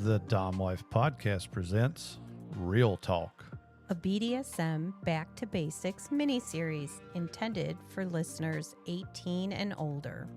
The Dom Life Podcast presents Real Talk. A BDSM Back to Basics miniseries intended for listeners 18 and older.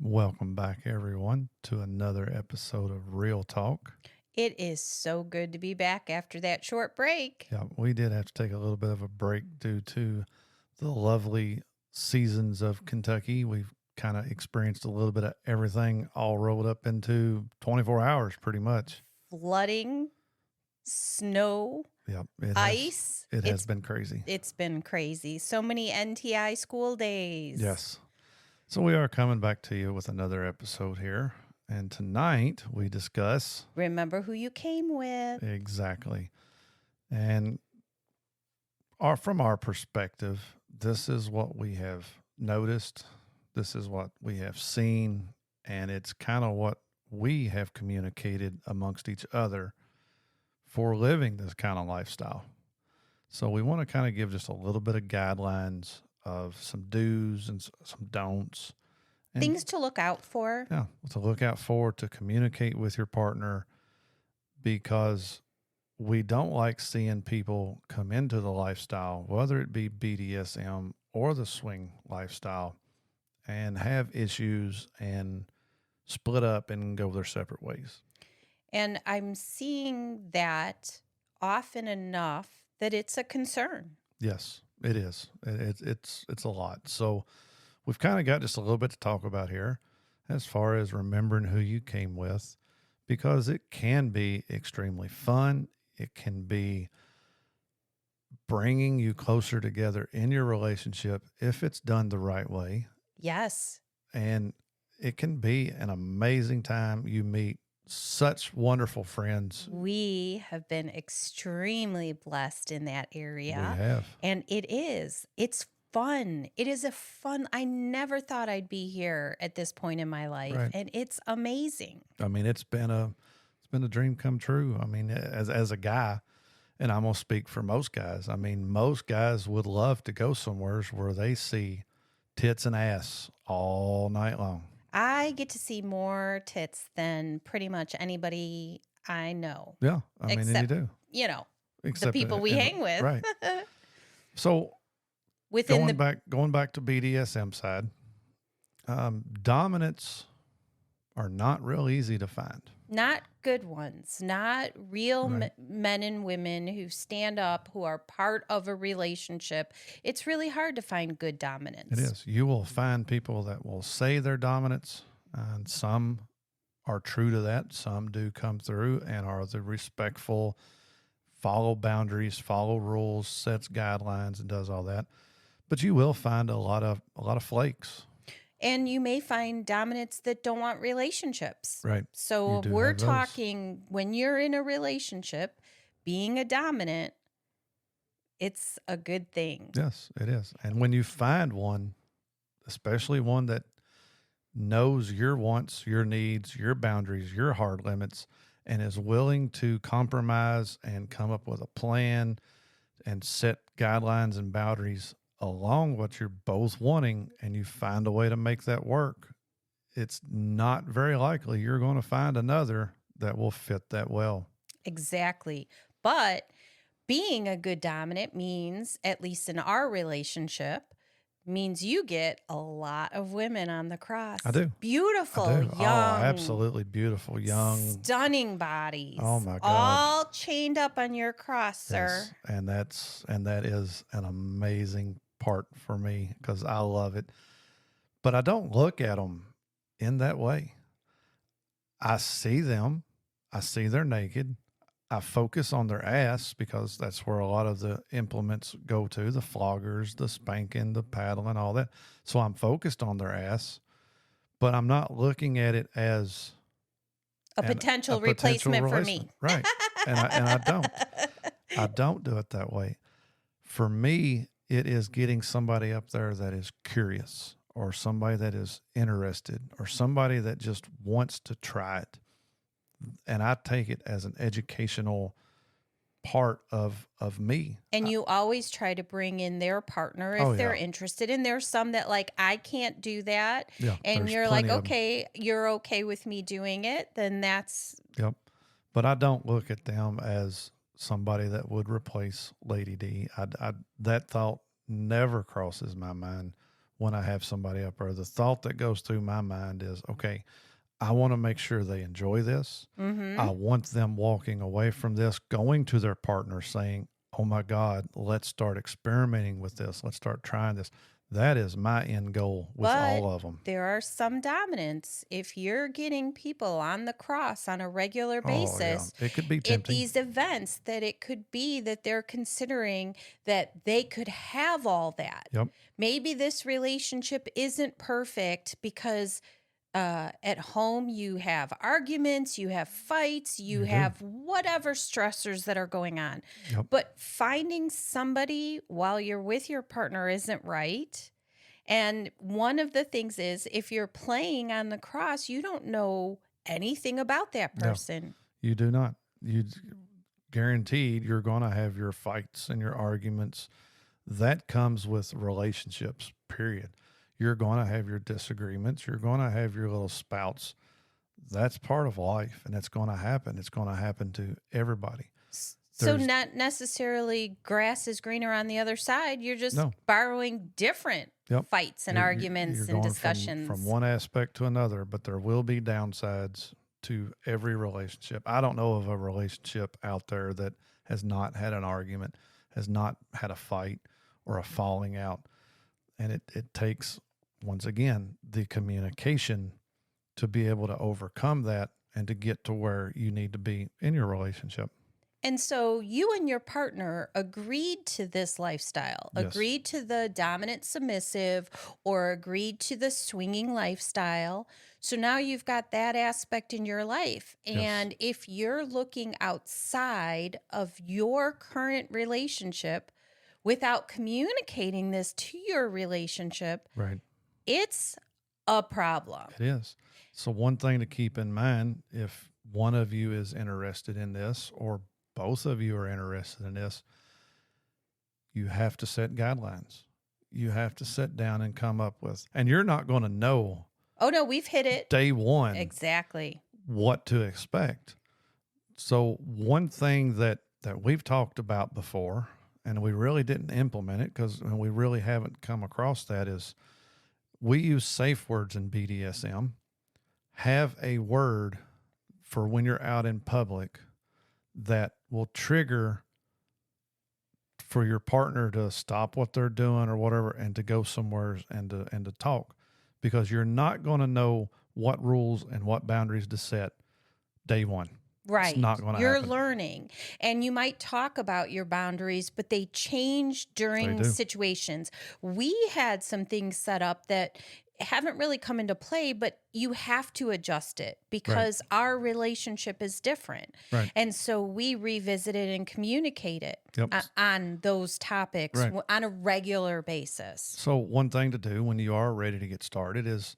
Welcome back, everyone, to another episode of Real Talk. It is so good to be back after that short break. Yeah, we did have to take a little bit of a break due to the lovely seasons of Kentucky. We've kind of experienced a little bit of everything all rolled up into 24 hours pretty much. Flooding, snow, ice. It has been crazy. It's been crazy. So many NTI school days. Yes. So we are coming back to you with another episode here. And tonight we discuss... Remember who you came with. Exactly. And from our perspective, this is what we have noticed. This is what we have seen. And it's kind of what we have communicated amongst each other for living this kind of lifestyle. So we want to kind of give just a little bit of guidelines of some do's and some don'ts. And things to look out for. Yeah, to look out for, to communicate with your partner, because we don't like seeing people come into the lifestyle, whether it be BDSM or the swing lifestyle, and have issues and split up and go their separate ways. And I'm seeing that often enough that it's a concern. Yes, it is. It's a lot. So we've kind of got just a little bit to talk about here as far as remembering who you came with, because it can be extremely fun. It can be bringing you closer together in your relationship if it's done the right way. Yes. And it can be an amazing time. You meet such wonderful friends. We have been extremely blessed in that area. We have. And it's fun. It is I never thought I'd be here at this point in my life. Right. And it's amazing. I mean, it's been a dream come true. I mean, as a guy, and I'm going to speak for most guys. I mean, most guys would love to go somewhere where they see tits and ass all night long. I get to see more tits than pretty much anybody I know. Yeah, I mean, and you do. The people we hang with. Right. So going back to BDSM side, dominants are not real easy to find. Not good ones, not real Right. men and women who stand up, who are part of a relationship. It's really hard to find good dominance. It is. You will find people that will say they're dominants, and some are true to that. Some do come through and are the respectful, follow boundaries, follow rules, sets guidelines, and does all that. But you will find a lot of flakes. And you may find dominants that don't want relationships. Right. So we're talking when you're in a relationship, being a dominant, it's a good thing. Yes, it is. And when you find one, especially one that knows your wants, your needs, your boundaries, your hard limits, and is willing to compromise and come up with a plan and set guidelines and boundaries along what you're both wanting, and you find a way to make that work, it's not very likely you're going to find another that will fit that well. Exactly. But being a good dominant means, at least in our relationship, means you get a lot of women on the cross. I do. Beautiful, I do. young. Oh, absolutely beautiful, young. Stunning bodies. Oh, my God. All chained up on your cross, sir. Yes. And that is an amazing part for me because I love it. But I don't look at them in that way. I see them. I see they're naked. I focus on their ass because that's where a lot of the implements go to, the floggers, the spanking, the paddling, all that. So I'm focused on their ass, but I'm not looking at it as a potential replacement for me. Right. And I don't do it that way. For me, it is getting somebody up there that is curious, or somebody that is interested, or somebody that just wants to try it. And I take it as an educational part of me. And you always try to bring in their partner if Oh, they're yeah. interested. And there's some that like, I can't do that. Yeah, And there's you're like, plenty of them. okay, you're okay with me doing it. Then that's Yep. But I don't look at them as somebody that would replace Lady D. That thought never crosses my mind when I have somebody up there. The thought that goes through my mind is, okay, I want to make sure they enjoy this. I want them walking away from this, going to their partner saying, oh my God, let's start experimenting with this. Let's start trying this. That is my end goal with But all of them. there are some dominants. If you're getting people on the cross on a regular Oh, yeah. basis It could be at tempting. these events, that it could be that they're considering that they could have all that. Yep. Maybe this relationship isn't perfect because at home you have arguments, you have fights, you You do. have whatever stressors that are going on. Yep. But finding somebody while you're with your partner isn't right. And one of the things is, if you're playing on the cross, you don't know anything about that No. person. You do not. You guaranteed you're going to have your fights and your arguments. That comes with relationships, period. You're going to have your disagreements. You're going to have your little spouts. That's part of life, and it's going to happen. It's going to happen to everybody. So not necessarily grass is greener on the other side. You're just borrowing different fights and arguments you're and going discussions. from one aspect to another, but there will be downsides to every relationship. I don't know of a relationship out there that has not had an argument, has not had a fight or a falling out. And it takes, once again, the communication to be able to overcome that and to get to where you need to be in your relationship. And so you and your partner agreed to this lifestyle, Yes. agreed to the dominant submissive, or agreed to the swinging lifestyle. So now you've got that aspect in your life. And if you're looking outside of your current relationship without communicating this to your relationship, Right. it's a problem. It is. So one thing to keep in mind, if one of you is interested in this or both of you are interested in this, you have to set guidelines. You have to sit down and come up with, and you're not going to know. Oh no, we've hit it. Day one. Exactly. What to expect. So one thing that we've talked about before, and we really didn't implement it because we really haven't come across that, is we use safe words in BDSM. Have a word for when you're out in public that will trigger for your partner to stop what they're doing or whatever and to go somewhere and to talk, because you're not going to know what rules and what boundaries to set day one. Right. It's not going to You're happen. learning, and you might talk about your boundaries, but they change during do. situations. We had some things set up that haven't really come into play, but you have to adjust it because our relationship is different. Right. And so we revisit it and communicate it on those topics on a regular basis. So one thing to do when you are ready to get started is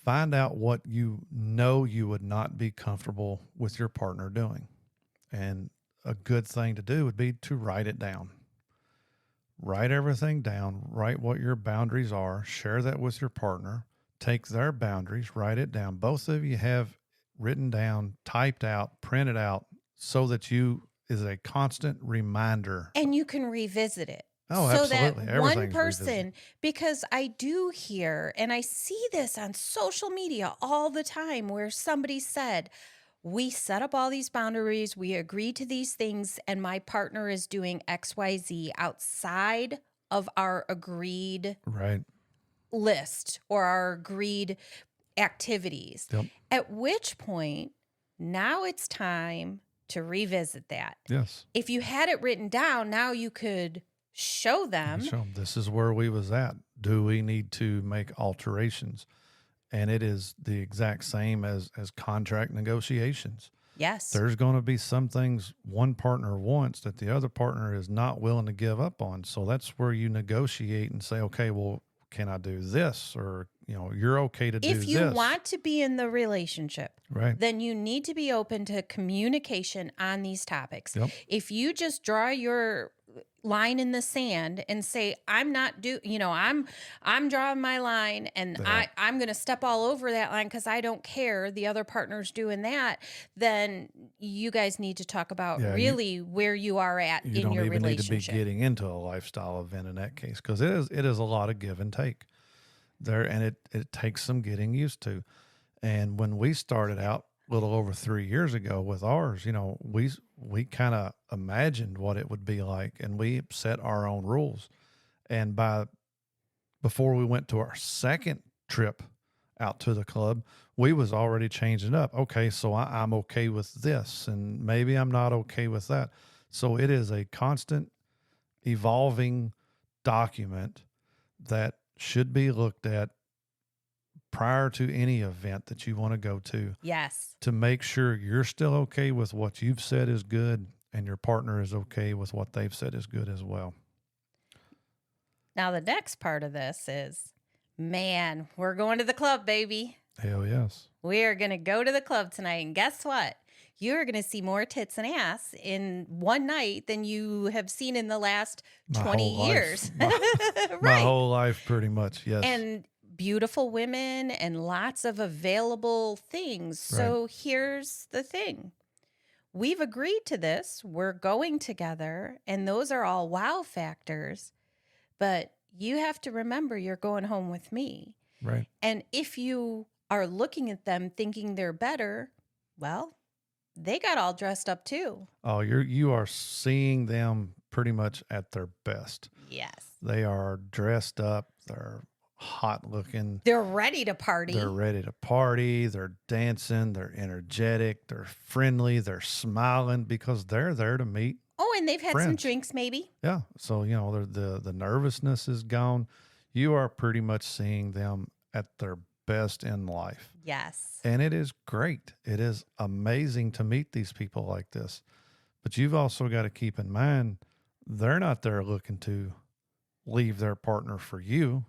find out what you know you would not be comfortable with your partner doing. And a good thing to do would be to write it down. Write everything down, write what your boundaries are, share that with your partner, take their boundaries, write it down. Both of you have written down, typed out, printed out, so that you is a constant reminder. And you can revisit it. Oh, so absolutely. that one person, because I do hear, and I see this on social media all the time, where somebody said, we set up all these boundaries, we agree to these things, and my partner is doing XYZ outside of our agreed list or our agreed activities. Yep. At which point, now it's time to revisit that. Yes. If you had it written down, now you could show them. This is where we was at. Do we need to make alterations? And it is the exact same as contract negotiations. Yes. There's going to be some things one partner wants that the other partner is not willing to give up on. So that's where you negotiate and say, okay, well, can I do this? Or, you're okay to do If you this. want to be in the relationship, Right. then you need to be open to communication on these topics. Yep. If you just draw your line in the sand and say, I'm not I'm drawing my line, and Yeah. I'm going to step all over that line because I don't care the other partner's doing that, then you guys need to talk about Yeah, really where you are at You in don't your even need to be relationship. getting into a lifestyle event in that case, because it is a lot of give and take there, and it takes some getting used to. And when we started out a little over 3 years ago with ours, we kind of imagined what it would be like, and we set our own rules. And before we went to our second trip out to the club, we was already changing up. Okay, so I'm okay with this, and maybe I'm not okay with that. So it is a constant evolving document that should be looked at prior to any event that you want to go Yes. to make sure you're still okay with what you've said is good and your partner is okay with what they've said is good as well. Now, the next part of this is, man, we're going to the club, baby. Hell yes. We are going to go to the club tonight. And guess what? You're going to see more tits and ass in one night than you have seen in the last My 20 whole years. life. My whole life, pretty much. Yes. And beautiful women and lots of available things. So here's the thing. We've agreed to this. We're going together. And those are all wow factors. But you have to remember you're going home with me. Right. And if you are looking at them thinking they're better, well, they got all dressed up too. Oh, you are seeing them pretty much at their best. Yes. They are dressed up. They're hot looking. They're ready to party. They're ready to party. They're dancing. They're energetic. They're friendly. They're smiling because they're there to meet. Oh, and they've had some friends. drinks maybe. Yeah. So, the nervousness is gone. You are pretty much seeing them at their best in life. Yes. And it is great. It is amazing to meet these people like this. But you've also got to keep in mind, they're not there looking to leave their partner for you.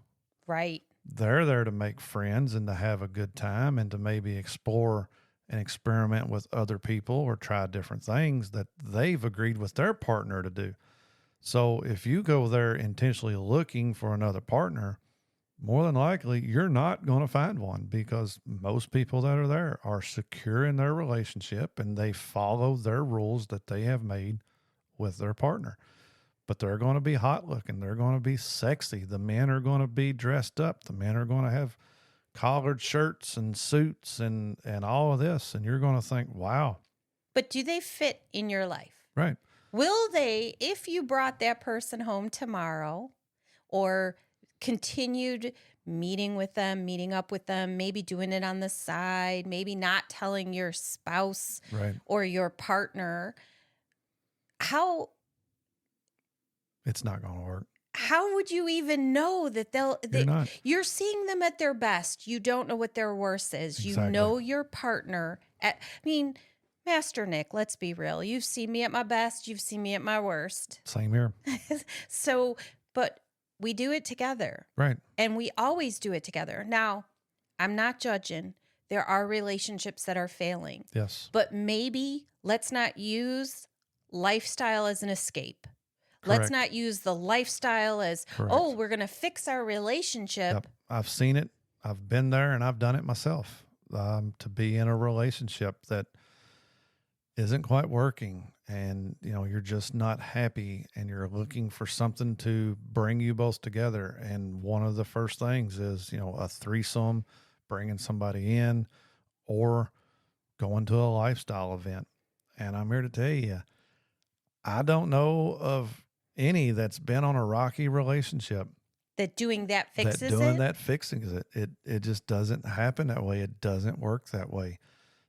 Right. They're there to make friends and to have a good time and to maybe explore and experiment with other people or try different things that they've agreed with their partner to do. So if you go there intentionally looking for another partner, more than likely you're not going to find one, because most people that are there are secure in their relationship and they follow their rules that they have made with their partner. But they're going to be hot looking. They're going to be sexy. The men are going to be dressed up. The men are going to have collared shirts and suits and all of this. And you're going to think, wow. But do they fit in your life? Right. Will they, if you brought that person home tomorrow or continued meeting with them, meeting up with them, maybe doing it on the side, maybe not telling your spouse Right. or your partner, It's not going to work. how would you even know that you're seeing them at their best? You don't know what their worst is. Exactly. You know your partner. Master Nick, let's be real. You've seen me at my best. You've seen me at my worst. Same here. So, but we do it together. Right. And we always do it together. Now, I'm not judging. There are relationships that are failing. Yes. But maybe let's not use lifestyle as an escape. Correct. Let's not use the lifestyle as, Correct. oh, we're going to fix our relationship. Yep. I've seen it. I've been there and I've done it myself. To be in a relationship that isn't quite working and, you're just not happy and you're looking for something to bring you both together. And one of the first things is, a threesome, bringing somebody in or going to a lifestyle event. And I'm here to tell you, I don't know of any that's been on a rocky relationship That doing that fixes that fixes it. It just doesn't happen that way. It doesn't work that way.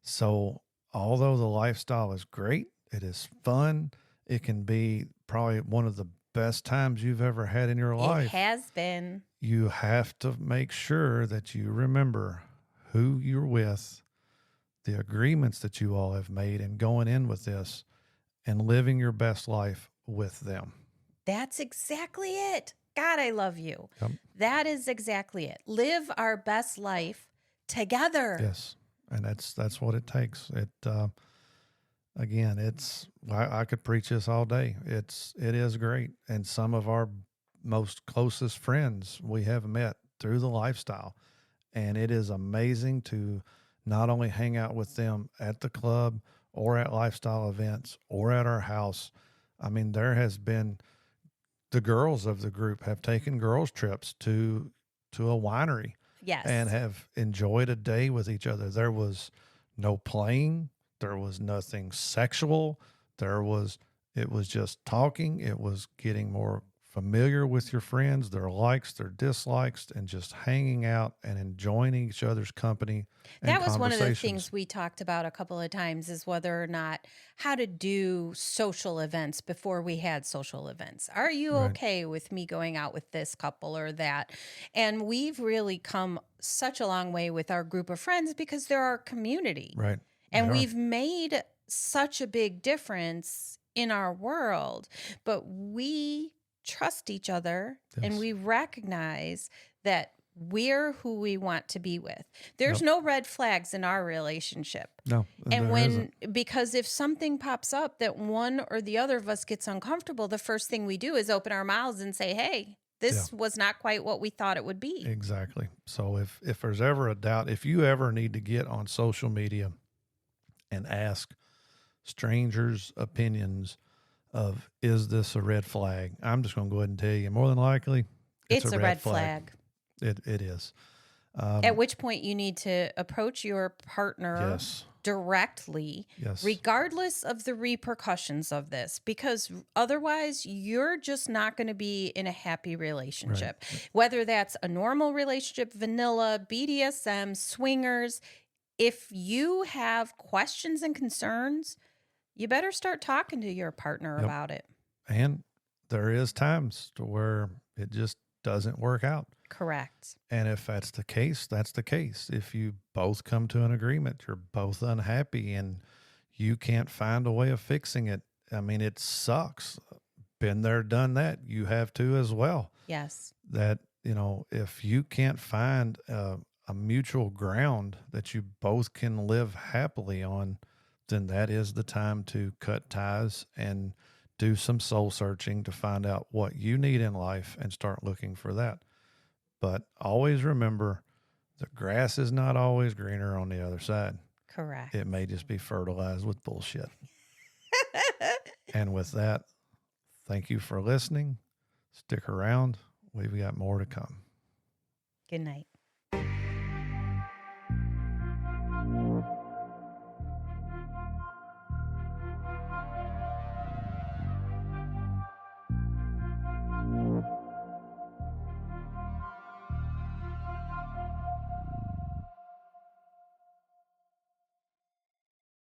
So although the lifestyle is great, it is fun. It can be probably one of the best times you've ever had in your life. It has been. You have to make sure that you remember who you're with, the agreements that you all have made, and going in with this and living your best life with them. That's exactly it. God, I love you. Yep. That is exactly it. Live our best life together. Yes. And that's what it takes. Again, I could preach this all day. It is great. And some of our most closest friends we have met through the lifestyle. And it is amazing to not only hang out with them at the club or at lifestyle events or at our house. I mean, there has been the girls of the group have taken girls trips to a winery Yes. and have enjoyed a day with each other. There was no playing, there was nothing sexual. It was just talking. It was getting more familiar with your friends, their likes, their dislikes, and just hanging out and enjoying each other's company and That was one of the conversations. things we talked about a couple of times, is whether or not how to do social events before we had social events. Are you Right, okay with me going out with this couple or that? And we've really come such a long way with our group of friends because they're our community. right. They And are. we've made such a big difference in our world, but we trust each other and Yes. we recognize that we're who we want to be with. There's Yep. no red flags in our relationship. No, And there isn't. because if something pops up that one or the other of us gets uncomfortable, the first thing we do is open our mouths and say, hey, Yeah. this was not quite what we thought it would be. Exactly. So if there's ever a doubt, if you ever need to get on social media and ask strangers' opinions of, is this a red flag? I'm just going to go ahead and tell you, more than likely, It's a red flag. It is. At which point you need to approach your partner Yes. directly, Yes. regardless of the repercussions of this, because otherwise you're just not going to be in a happy relationship. Whether that's a normal relationship, vanilla, BDSM, swingers, if you have questions and concerns, you better start talking to your partner Yep. about it. And there is times to where it just doesn't work out. Correct. And if that's the case, that's the case. If you both come to an agreement, you're both unhappy and you can't find a way of fixing it. I mean, it sucks. Been there, done that. You have to as well. Yes. That, if you can't find a mutual ground that you both can live happily on, then that is the time to cut ties and do some soul searching to find out what you need in life and start looking for that. But always remember, the grass is not always greener on the other side. Correct. It may just be fertilized with bullshit. And with that, thank you for listening. Stick around. We've got more to come. Good night.